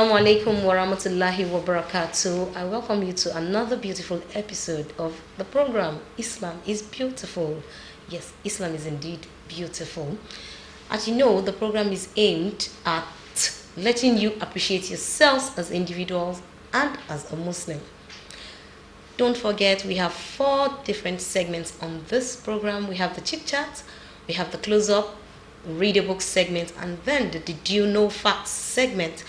Assalamu alaikum wa rahmatullahi wa barakatuh. I welcome you to another beautiful episode of the program Islam is Beautiful. Yes, Islam is indeed beautiful. As you know, the program is aimed at letting you appreciate yourselves as individuals and as a Muslim. Don't forget, we have 4 different segments on this program. We have the chit chat, we have the close up, read a book segment, and then the Did You Know Facts segment.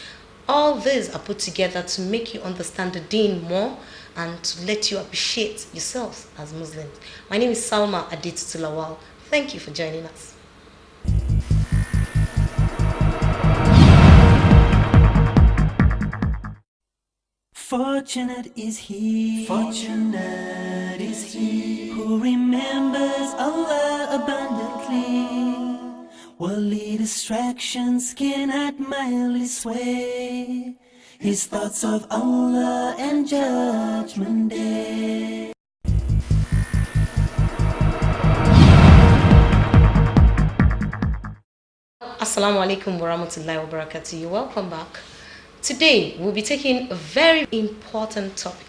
All these are put together to make you understand the deen more and to let you appreciate yourselves as Muslims. My name is Salma Aditutulawal. Thank you for joining us. Fortunate is he who remembers Allah abundantly. Worldly distractions cannot mildly sway his thoughts of Allah and Judgment Day. Assalamu alaikum wa rahmatullahi wa barakatuh. Welcome back. Today we'll be taking a very important topic.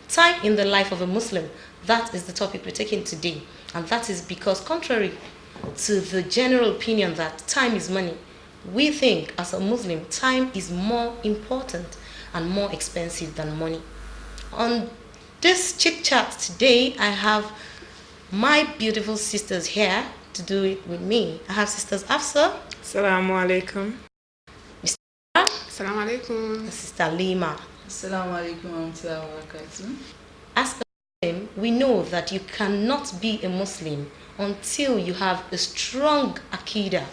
Time in the life of a Muslim. That is the topic we're taking today. And that is because contrary to the general opinion that time is money, we think as a Muslim, time is more important and more expensive than money. On this chit chat today, I have my beautiful sisters here to do it with me. I have sisters Afsa. Assalamu alaikum. Mr. Assalamu alaikum. Sister Lima. Assalamu alaikum wa rahmatullahi wa barakatuh. As a Muslim, we know that you cannot be a Muslim until you have a strong Aqidah,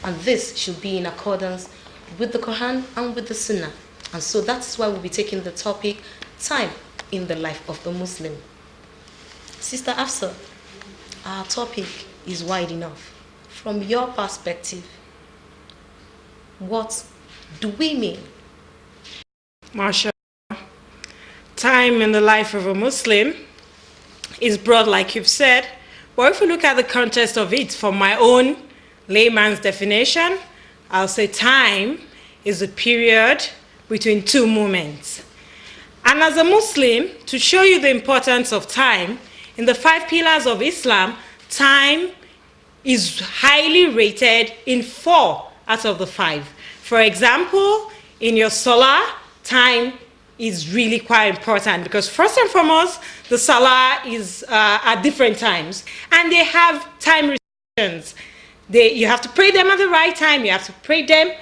and this should be in accordance with the Quran and with the Sunnah. And so that's why we'll be taking the topic time in the life of the Muslim. Sister Afsa, our topic is wide enough. From your perspective, what do we mean? MashaAllah. Time in the life of a Muslim is broad, like you've said. But if we look at the context of it, from my own layman's definition, I'll say time is a period between 2 moments. And as a Muslim, to show you the importance of time, in the 5 pillars of Islam, time is highly rated in 4 out of the 5. For example, in your Salah, time is really quite important because first and foremost, the Salah is at different times and they have time restrictions. You have to pray them at the right time. You have to pray them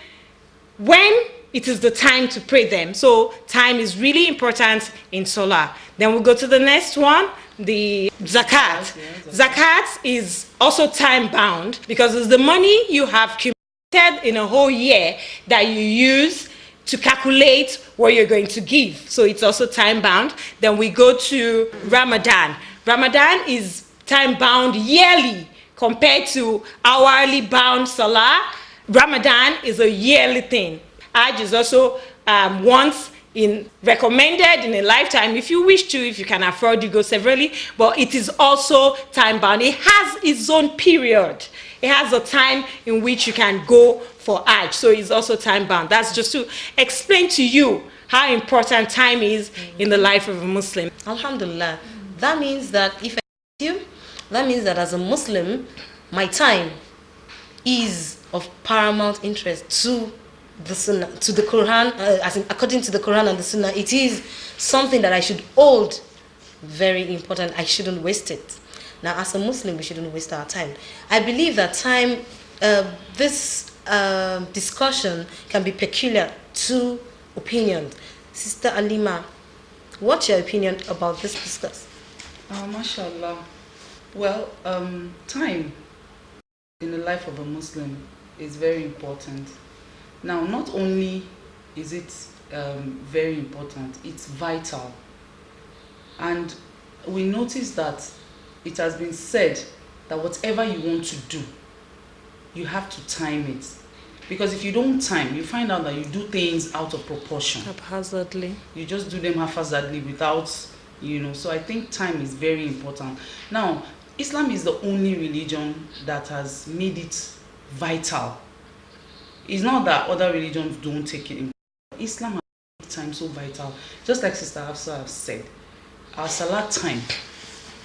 when it is the time to pray them. So time is really important in Salah. Then we'll go to the next one, the Zakat. Zakat is also time bound because it's the money you have accumulated in a whole year that you use to calculate what you're going to give. So it's also time bound. Then we go to Ramadan. Ramadan is time bound yearly compared to hourly bound Salah. Ramadan is a yearly thing. Hajj is also once recommended in a lifetime. If you wish to, if you can afford, you go severally, but it is also time bound. It has its own period. It has a time in which you can go for Hajj, so it's also time bound. That's just to explain to you how important time is in the life of a Muslim. Alhamdulillah. That means that if I assume, that means that as a Muslim, my time is of paramount interest to the Sunnah, to the Quran, as in, according to the Quran and the Sunnah. It is something that I should hold very important. I shouldn't waste it. Now, as a Muslim, we shouldn't waste our time. I believe that time, this discussion can be peculiar to opinions. Sister Alima, what's your opinion about this discuss? MashaAllah. Well, time in the life of a Muslim is very important. Now, not only is it very important, it's vital. And we notice that it has been said that whatever you want to do, you have to time it. Because if you don't time, you find out that you do things out of proportion. Haphazardly. You just do them haphazardly without, so I think time is very important. Now, Islam is the only religion that has made it vital. It's not that other religions don't take it important. Islam has made time so vital. Just like Sister Hafsa has said, our Salat time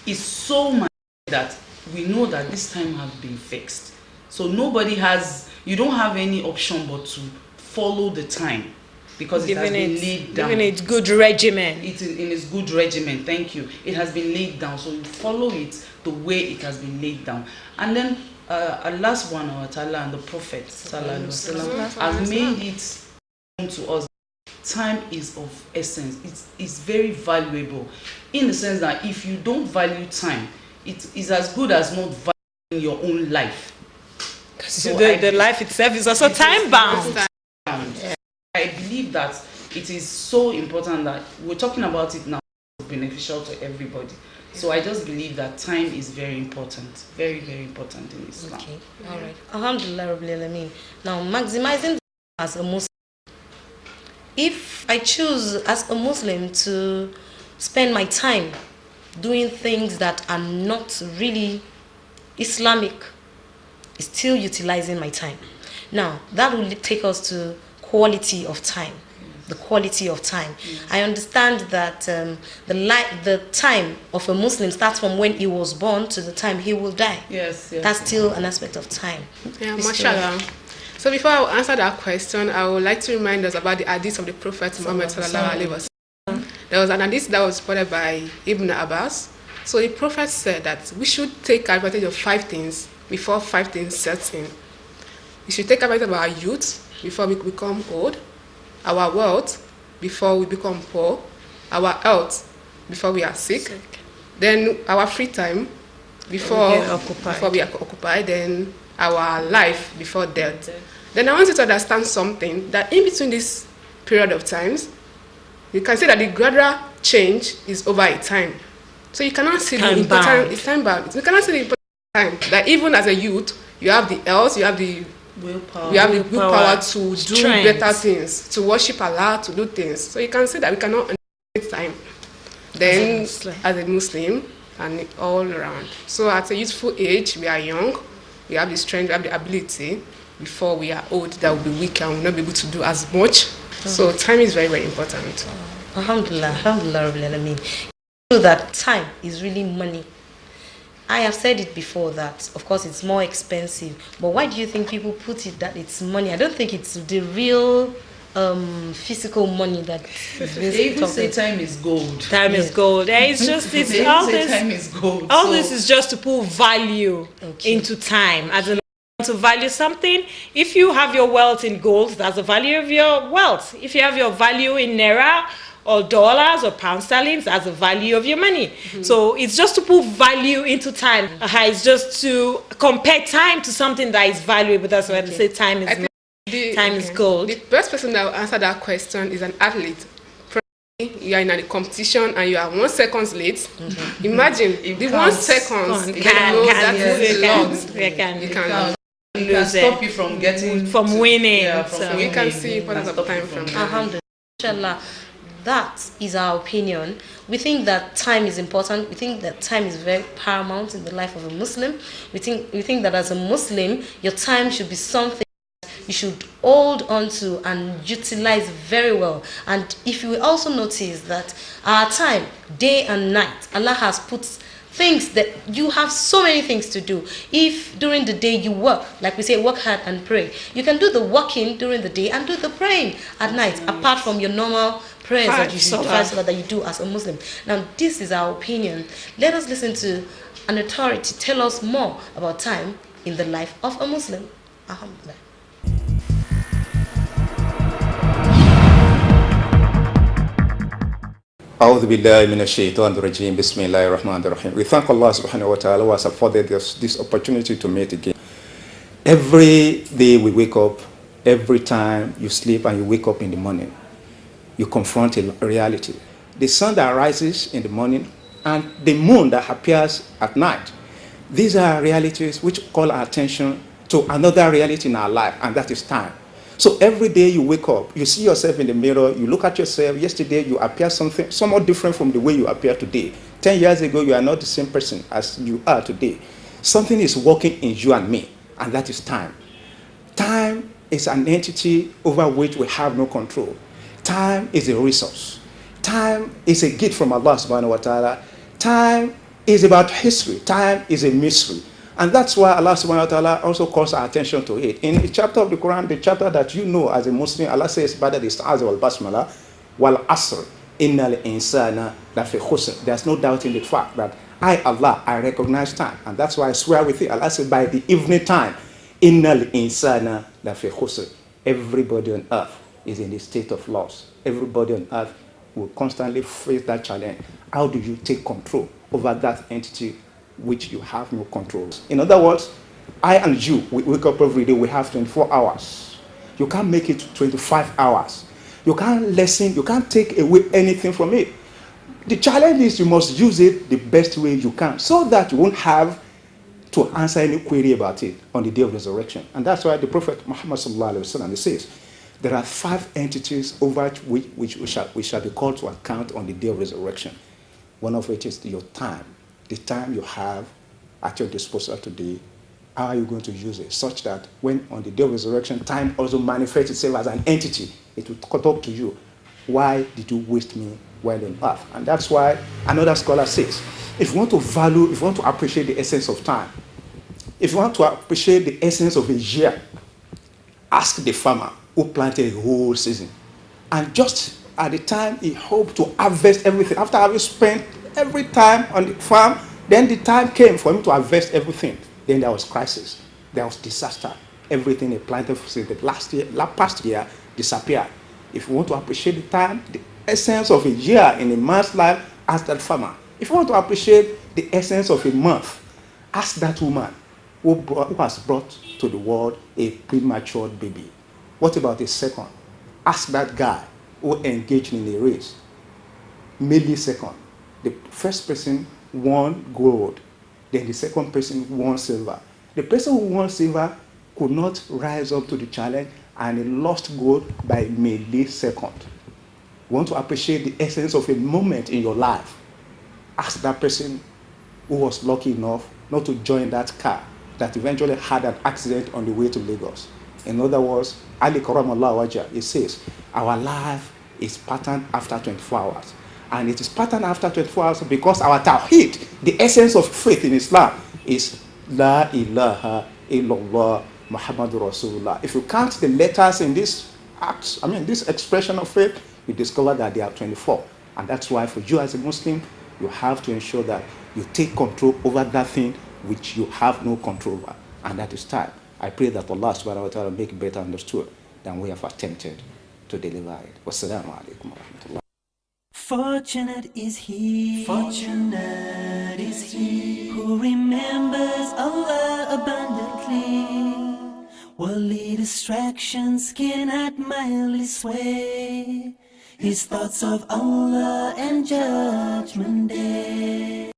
is so much that we know that this time has been fixed. So you don't have any option but to follow the time, because it has been laid down. Giving it good regimen. It is in its good regimen, thank you. It has been laid down, so you follow it the way it has been laid down. And then Allah subhanahu wa ta'ala and the Prophet sallallahu alaihi wasallam have made it known to us. Time is of essence. It's very valuable, in the sense that if you don't value time, it is as good as not valuing your own life. So the life itself is also time bound. I believe that it is so important that we're talking about it now. It's beneficial to everybody. So I just believe that time is very important, very, very important in Islam. Okay, all right. Alhamdulillah Rabbil Alameen. Now, maximizing as a Muslim. If I choose as a Muslim to spend my time doing things that are not really Islamic, it's still utilizing my time. Now, that will take us to quality of time. The quality of time. I understand that the time of a Muslim starts from when he was born to the time he will die. Yes. That's still an aspect of time. Yeah, mashallah. So before I answer that question, I would like to remind us about the hadith of the Prophet Muhammad sallallahu alaihi wasallam. There was an hadith that was quoted by Ibn Abbas. So the Prophet said that we should take advantage of 5 things before 5 things set in. We should take advantage of our youth before we become old, our wealth before we become poor, our health before we are sick, then our free time before we are occupied, then our life before death. Then I want you to understand something, that in between this period of times, you can see that the gradual change is over a time. So you cannot see the important, it's time bound. You cannot see the important time, that even as a youth, you have the health, you have the willpower to do better things, to worship Allah, to do things. So you can see that we cannot understand time. Then as a Muslim and all around. So at a youthful age, we are young, we have the strength, we have the ability. Before we are old, that will be weak and will not be able to do as much. So time is very, very important. Alhamdulillah, alhamdulillah, Rabbil Alameen. You know that time is really money. I have said it before that, of course, it's more expensive. But why do you think people put it that it's money? I don't think it's the real physical money that they even say time is gold. Time is gold. It's just all this. Time is gold. All this is just to put value into time. As in, to value something, if you have your wealth in gold, that's the value of your wealth. If you have your value in naira or dollars or pound sterling, that's the value of your money. So it's just to put value into time. It's just to compare time to something that is valuable. That's why they say time is gold. The best person that will answer that question is an athlete. You are in a competition and you are 1 second late. Imagine the 1 second It can stop you from getting from winning. We can see importance of time from Alhamdulillah. That is our opinion. We think that time is important. We think that time is very paramount in the life of a Muslim. We think that as a Muslim, your time should be something you should hold on to and utilize very well. And if you will also notice that our time, day and night, Allah has put things that you have so many things to do. If during the day you work, like we say, work hard and pray, you can do the working during the day and do the praying at night, apart from your normal prayers that you should that you do as a Muslim. Now, this is our opinion. Let us listen to an authority tell us more about time in the life of a Muslim. Alhamdulillah. أعوذ بالله من الشيطان الرجيم بسم الله الرحمن الرحيم. We thank Allah subhanahu wa ta'ala who has afforded us this opportunity to meet again. Every day we wake up, every time you sleep and you wake up in the morning, you confront a reality. The sun that rises in the morning and the moon that appears at night. These are realities which call our attention to another reality in our life, and that is time. So every day you wake up, you see yourself in the mirror, you look at yourself. Yesterday you appear somewhat different from the way you appear today. 10 years ago you are not the same person as you are today. Something is working in you and me, and that is time. Time is an entity over which we have no control. Time is a resource. Time is a gift from Allah subhanahu wa ta'ala. Time is about history. Time is a mystery. And that's why Allah subhanahu wa ta'ala also calls our attention to it. In the chapter of the Quran, the chapter that you know as a Muslim, Allah says, Bada al-Isti'aza wal-Basmala, wal-Asr, innal insana lafi khusr. There's no doubt in the fact that I, Allah, I recognize time. And that's why I swear with it. Allah said, by the evening time, innal insana lafi khusr. Everybody on earth is in a state of loss. Everybody on earth will constantly face that challenge. How do you take control over that entity which you have no control? In other words, I and you, we wake up every day, we have 24 hours. You can't make it 25 hours. You can't lessen, you can't take away anything from it. The challenge is you must use it the best way you can so that you won't have to answer any query about it on the day of resurrection. And that's why the Prophet Muhammad sallallahu alaihi wasallam says, there are 5 entities over which we shall be called to account on the day of resurrection. One of which is your time. The time you have at your disposal today. How are you going to use it? Such that when on the day of resurrection, time also manifests itself as an entity. It will talk to you. Why did you waste me while on earth? And that's why another scholar says, if you want to value, if you want to appreciate the essence of time, if you want to appreciate the essence of a year, ask the farmer who planted a whole season. And just at the time he hoped to harvest everything, after having spent every time on the farm, then the time came for him to harvest everything. Then there was crisis, there was disaster. Everything he planted since the past year disappeared. If you want to appreciate the time, the essence of a year in a man's life, ask that farmer. If you want to appreciate the essence of a month, ask that woman who has brought to the world a premature baby. What about a second? Ask that guy who engaged in a race. Millisecond. The first person won gold. Then the second person won silver. The person who won silver could not rise up to the challenge and he lost gold by millisecond. You want to appreciate the essence of a moment in your life. Ask that person who was lucky enough not to join that car that eventually had an accident on the way to Lagos. In other words, Ali Karamallah Wajah, it says, our life is patterned after 24 hours. And it is patterned after 24 hours because our tawhid, the essence of faith in Islam, is La ilaha illallah Muhammadur Rasulullah. If you count the letters in this act, this expression of faith, you discover that they are 24. And that's why for you as a Muslim, you have to ensure that you take control over that thing which you have no control over. And that is time. I pray that Allah subhanahu wa ta'ala make it better understood than we have attempted to deliver it. Wassalamu alaikum wa rahmatullah. Fortunate is he who remembers Allah abundantly. Worldly distractions cannot mildly sway his thoughts of Allah and Judgment Day.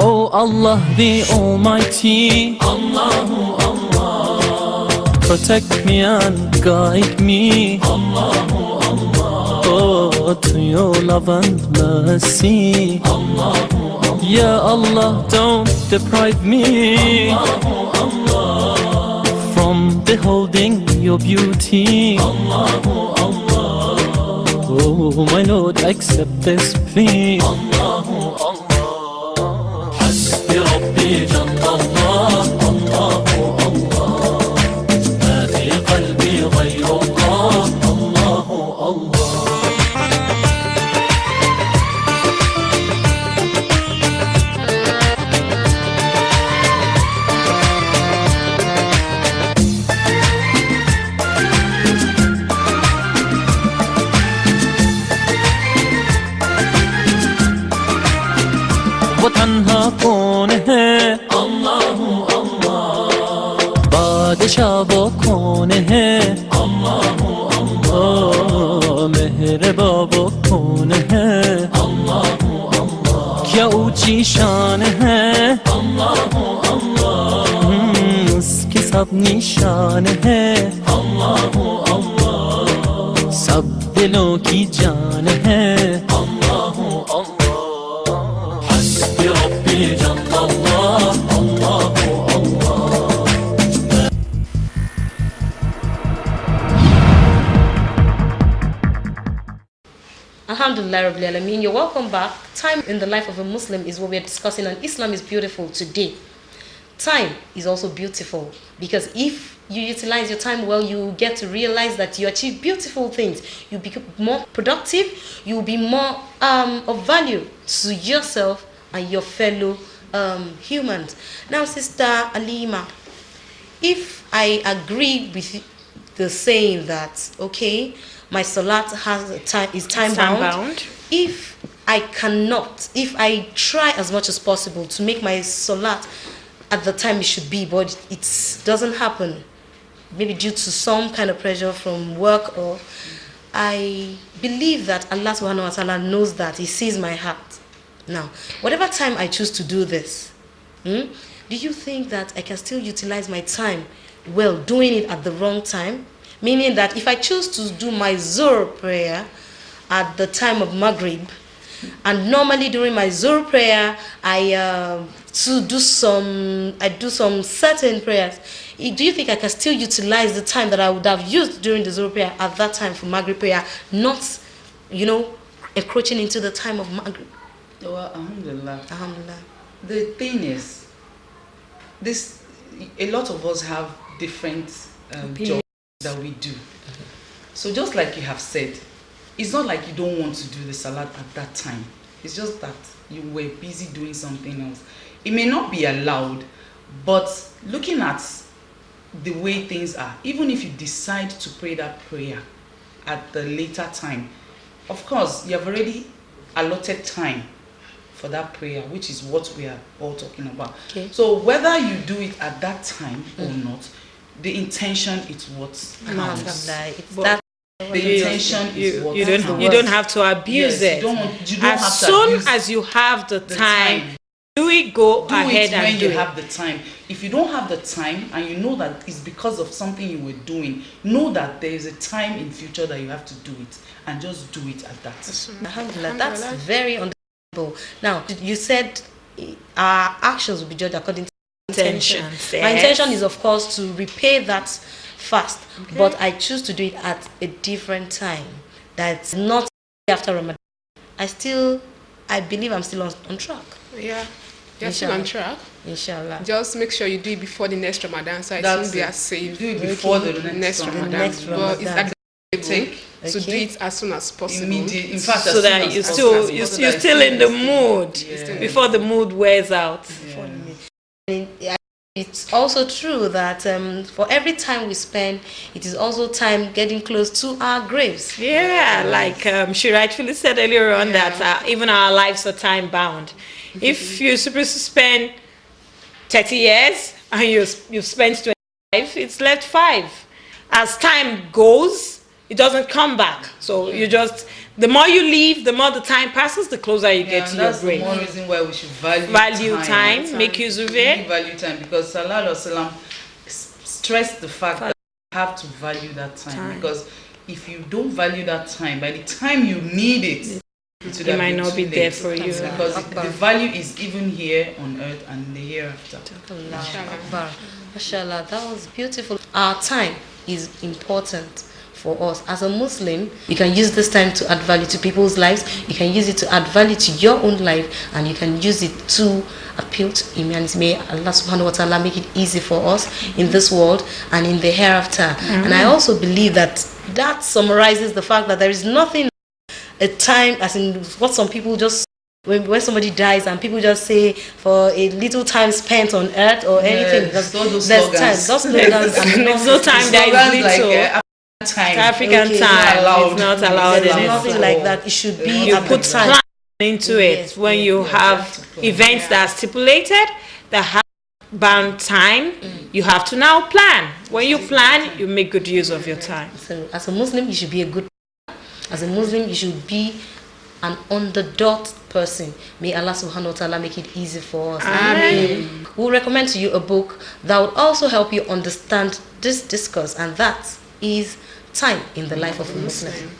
Oh Allah the Almighty, Allahu Allah, protect me and guide me, Allahu Allah, oh to your love and mercy, Allahu Allah, Ya Allah don't deprive me, Allahu Allah, from beholding your beauty, Allahu Allah, oh my Lord accept this plea, Allahu Allah. بربي جل الله الله الله ما في قلبي غير الله الله الله वो तन्हा कौन है अल्लाह अल्लाह बादशाह वो कौन है अल्लाह अल्लाह मेहरबा वो कौन है अल्लाह अल्लाह क्या ऊंची शान है अल्लाह अल्लाह उसकी सब निशान है अल्लाह अल्लाह सब दिलों की जान है अल्लाह अल्लाह हस्बी रब्बी जल्लल्लाह अल्लाह अल्लाह Alhamdulillah Rabbil Alameen. You're welcome back. Time in the life of a Muslim is what we're discussing, and Islam is beautiful today. Time is also beautiful because if you utilize your time well, you get to realize that you achieve beautiful things. You become more productive. You will be more of value to yourself and your fellow humans. Now, Sister Alima, if I agree with the saying that, okay, my salat has a time, is time bound. If I cannot, if I try as much as possible to make my salat at the time it should be, but it doesn't happen, maybe due to some kind of pressure from work, or I believe that Allah subhanahu wa ta'ala knows that, He sees my heart. Now, whatever time I choose to do this, do you think that I can still utilize my time well, doing it at the wrong time? Meaning that if I choose to do my Zuhr prayer at the time of Maghrib, and normally during my Zuhr prayer, I do some certain prayers, do you think I can still utilize the time that I would have used during the Zuhr prayer at that time for Maghrib prayer, not, encroaching into the time of Maghrib? Well, alhamdulillah. Alhamdulillah. The thing is, a lot of us have different jobs that we do. So just like you have said, it's not like you don't want to do the salat at that time. It's just that you were busy doing something else. It may not be allowed, but looking at the way things are, even if you decide to pray that prayer at the later time, of course, you have already allotted time for that prayer, which is what we are all talking about. Okay. So whether you do it at that time or not, the intention is what counts. That The intention is what you counts. don't have to abuse it. You don't as have to soon abuse as you have the the time, do it. Go do ahead it when and you do have the time. If you don't have the time and you know that it's because of something you were doing, know that there is a time in future that you have to do it, and just do it at that. Alhamdulillah, that's very understandable. Now, you said our actions will be judged according to intention. Intentions, My yes. intention is, of course, to repay that fast, but I choose to do it at a different time. That's not after Ramadan. I believe I'm still on track. Yeah, you're still on Inshallah. track. Inshallah. Just make sure you do it before the next Ramadan, so it That's won't be it. as safe. Do it before the next Ramadan. next But it's Ramadan. advisable to do Okay. it as soon as possible. Immediate. In fact, So as soon that as you're possible. still So you're that still in the it's- mood Yeah. before the mood wears out. It's also true that for every time we spend, it is also time getting close to our graves. Yeah, like she rightfully said earlier on that even our lives are time bound. If you're supposed to spend 30 years and you've spent 25, it's left 5. As time goes, it doesn't come back. So you just, the more you live, the more the time passes, the closer you get and to your that's the grave. more reason why we should Value time, make use of Really it. value time, because Sallallahu Alaihi Wasallam stressed the fact that you have to value that time. Because if you don't value that time, by the time you need it, It might not be there for you. Because the value is even here on earth and in the hereafter. Allahu Akbar. Mashallah, that was beautiful. Our time is important for us. As a Muslim, you can use this time to add value to people's lives. You can use it to add value to your own life, and you can use it to appeal to humanity. May Allah subhanahu wa ta'ala make it easy for us in this world and in the hereafter. And I also believe that summarizes the fact that there is nothing a time, as in what some people just, when somebody dies and people just say for a little time spent on earth or anything, Yes, all those there's slogans. time, those slogans are There's not no time, there Slogans is like, little. time. African Okay, time allowed. is not allowed there's in nothing it. like that. It should be You at put the time. plan into it Yes, when yes, you yes, have that's the plan. events that are stipulated that have bound time. You have to now plan. When you plan, you make good use of your time. So as a Muslim, you should be a good. As a Muslim, you should be an on-the-dot person. May Allah subhanahu wa ta'ala make it easy for us. Amen. We'll recommend to you a book that would also help you understand this discourse, and that is Time in the Life of a Muslim.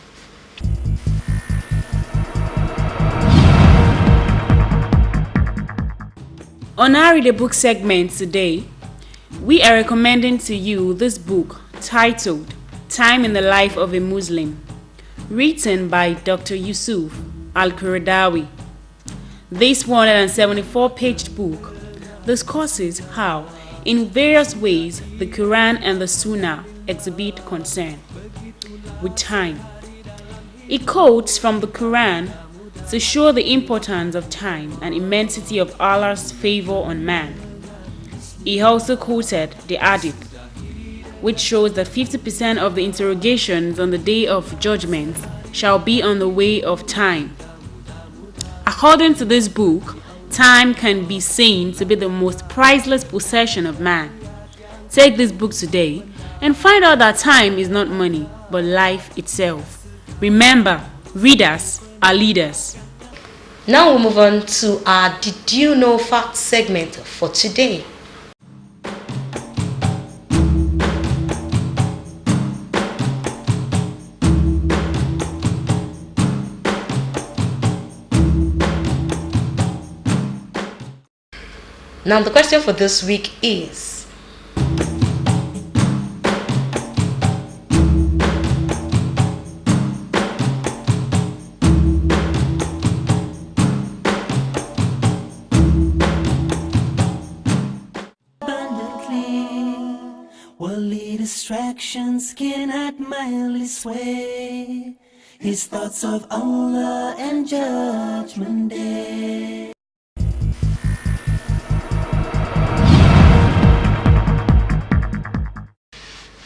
On our Read a Book segment today, we are recommending to you this book titled Time in the Life of a Muslim, written by Dr. Yusuf Al-Qaradawi. This 174-page book discusses how, in various ways, the Quran and the Sunnah exhibit concern with time. It quotes from the Quran to show the importance of time and immensity of Allah's favor on man. He also quoted the Hadith, which shows that 50% of the interrogations on the Day of Judgment shall be on the way of time. According to this book, time can be seen to be the most priceless possession of man. Take this book today and find out that time is not money, but life itself. Remember, readers are leaders. Now we'll move on to our Did You Know Fact segment for today. Now the question for this week is, worldly distractions cannot mildly sway his thoughts of Allah and Judgment Day.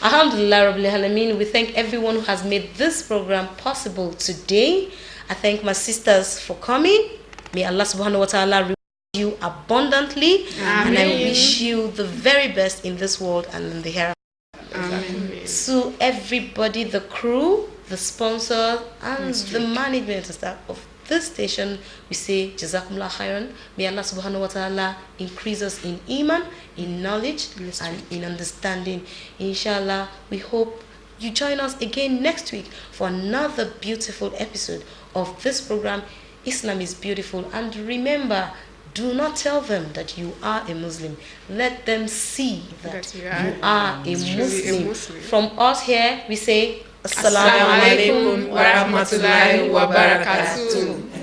Alhamdulillah Rabbil Alameen, we thank everyone who has made this program possible today. I thank my sisters for coming. May Allah subhanahu wa ta'ala reward you abundantly. Amen. And I wish you the very best in this world and in the hereafter. Amen. So everybody, the crew, the sponsor, and the management and staff of this station, we say Jazakumullah khairan. May Allah subhanahu wa ta'ala increase us in iman, in knowledge, and in understanding. Inshallah, we hope you join us again next week for another beautiful episode of this program, Islam is Beautiful. And remember, do not tell them that you are a Muslim. Let them see that you are a Muslim. From us here, we say Assalamu alaikum wa rahmatullahi wa barakatuh.